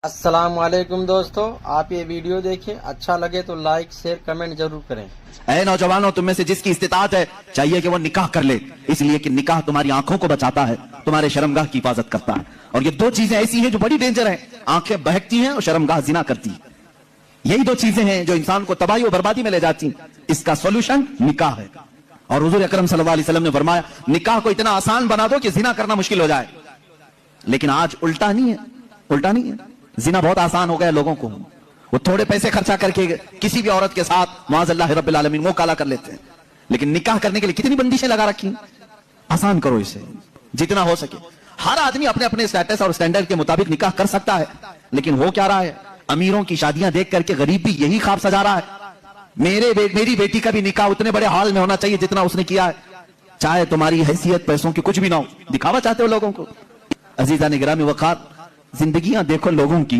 अस्सलाम वालेकुम दोस्तों, आप ये वीडियो देखिए, अच्छा लगे तो लाइक शेयर कमेंट जरूर करें। ऐ नौजवानों, तुम में से जिसकी इस्तिताअत है चाहिए कि वो निकाह कर ले, इसलिए कि निकाह तुम्हारी आंखों को बचाता है, तुम्हारे शर्मगाह की हिफाजत करता है। और ये दो चीजें ऐसी हैं जो बड़ी डेंजर है, आंखें बहकती हैं और शर्मगाह जिना करती है। यही दो चीजें हैं जो इंसान को तबाही और बर्बादी में ले जाती हैं। इसका सोल्यूशन निकाह है। और हुजूर अकरम सल्लल्लाहु अलैहि वसल्लम ने फरमाया, निकाह को इतना आसान बना दो कि जिना करना मुश्किल हो जाए। लेकिन आज उल्टा नहीं है, उल्टा नहीं है। जिना बहुत आसान हो गया लोगों को। वो थोड़े पैसे खर्चा करके किसी भी औरत के साथ मुआज़ल्लाह रब्बिल आलमीन मुंह काला कर लेते हैं। लेकिन निकाह करने के लिए कितनी बंदिशें लगा रखी हैं। आसान करो इसे जितना हो सके। हर आदमी अपने अपने स्टेटस और स्टैंडर्ड के मुताबिक निकाह कर सकता है। लेकिन हो क्या रहा है, अमीरों की शादियां देख करके गरीब भी यही ख्वाब सजा रहा है, मेरी बेटी का भी निकाह उतने बड़े हाल में होना चाहिए जितना उसने किया है, चाहे तुम्हारी हैसियत पैसों की कुछ भी ना हो। दिखावा चाहते हो लोगों को। अजीजा ने गिरामी वक़ार, जिंदगियां देखो लोगों की।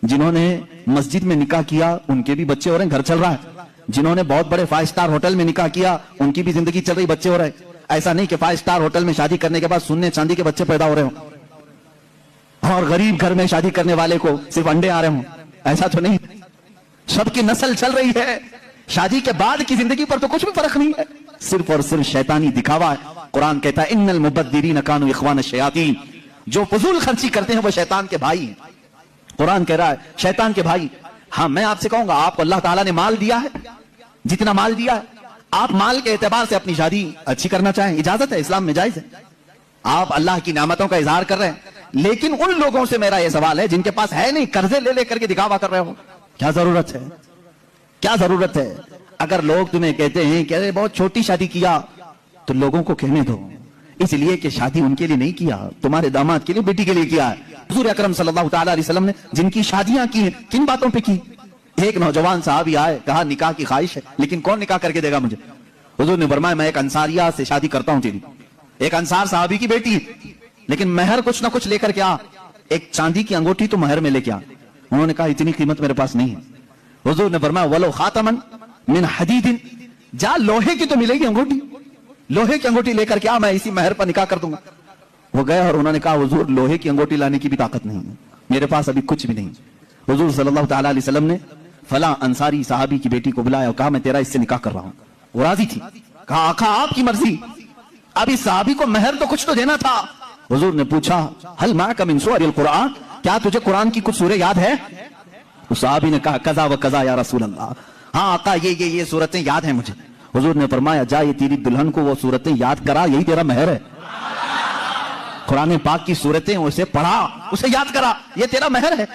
जिन्होंने मस्जिद में निकाह किया उनके भी बच्चे हो रहे हैं, घर चल रहा है। जिन्होंने बहुत बड़े 5 स्टार होटल में निकाह किया उनकी भी जिंदगी चल रही, बच्चे हो रहे हैं। ऐसा नहीं कि 5 स्टार होटल में शादी करने के बाद सोने चांदी के बच्चे पैदा हो रहे हो और गरीब घर में शादी करने वाले को सिर्फ अंडे आ रहे हो। ऐसा तो नहीं, सबकी नस्ल चल रही है। शादी के बाद की जिंदगी पर तो कुछ भी फर्क नहीं है, सिर्फ और सिर्फ शैतानी दिखावा है। कुरान कहता है, इन्नल मुबद्दिरीन कानू इख्वान शयातीन, जो फजूल खर्ची करते हैं वो शैतान के भाई हैं। कुरान कह रहा है शैतान के भाई। हाँ, मैं आपसे कहूंगा, आपको अल्लाह ताला ने माल दिया है, जितना माल दिया है, आप माल के एतबार से अपनी शादी अच्छी करना चाहें, इजाजत है, इस्लाम में जायज है। आप अल्लाह की नेमतों का इजहार कर रहे हैं। लेकिन उन लोगों से मेरा यह सवाल है जिनके पास है नहीं, कर्जे ले लेकर के दिखावा कर रहे हो, क्या जरूरत है, क्या जरूरत है? अगर लोग तुम्हें कहते हैं कि अरे बहुत छोटी शादी किया, तो लोगों को कहने दो, इसलिए कि शादी उनके लिए नहीं किया, तुम्हारे दामाद के लिए, बेटी के लिए किया है। हुजूर अकरम सल्लल्लाहु ताला अलैहि वसल्लम ने जिनकी शादियां की हैं, किन बातों पे की? एक नौजवान साहब आए, कहा निकाह की ख्वाहिश है, लेकिन कौन निकाह करके देगा मुझे? हुजूर ने फरमाया, मैं एक अंसारिया से शादी करता हूं तेरी, एक अंसार साहबी की बेटी, लेकिन महर कुछ ना कुछ लेकर के आ, एक चांदी की अंगूठी तो महर में लेके आ। उन्होंने कहा इतनी कीमत मेरे पास नहीं है। हुजूर ने फरमाया, वलो खातमन मिन हदीदिन, जा लोहे की तो मिलेगी अंगूठी, लोहे की अंगूठी लेकर के आ, मैं इसी महर पर निकाह कर दूंगा। वो गए और उन्होंने कहा, हुजूर लोहे की अंगूठी लाने की भी ताकत नहीं है, मेरे पास अभी कुछ भी नहीं। हुजूर सल्लल्लाहु ताला अलैहि वसल्लम ने फला अंसारी साहबी की बेटी को बुलाया और कहा, मैं तेरा इससे निकाह कर रहा हूं। वो राजी थी। कहा, आका आपकी मर्जी, अब इस साहबी को महर तो कुछ तो देना था। हुजूर ने पूछा, हल माका मिन सूरल कुरान, क्या तुझे कुरान की कुछ सूरह याद है? उस साहबी ने कहा, कज़ा व कज़ा या रसूल अल्लाह, हाँ आका ये सूरतें याद हैं मुझे। हुजूर ने फरमाया, जा ये तेरी दुल्हन को वो सूरतें याद करा, यही तेरा महर है। कुरान पाक की सूरतें उसे पढ़ा, उसे याद करा, ये तेरा महर है।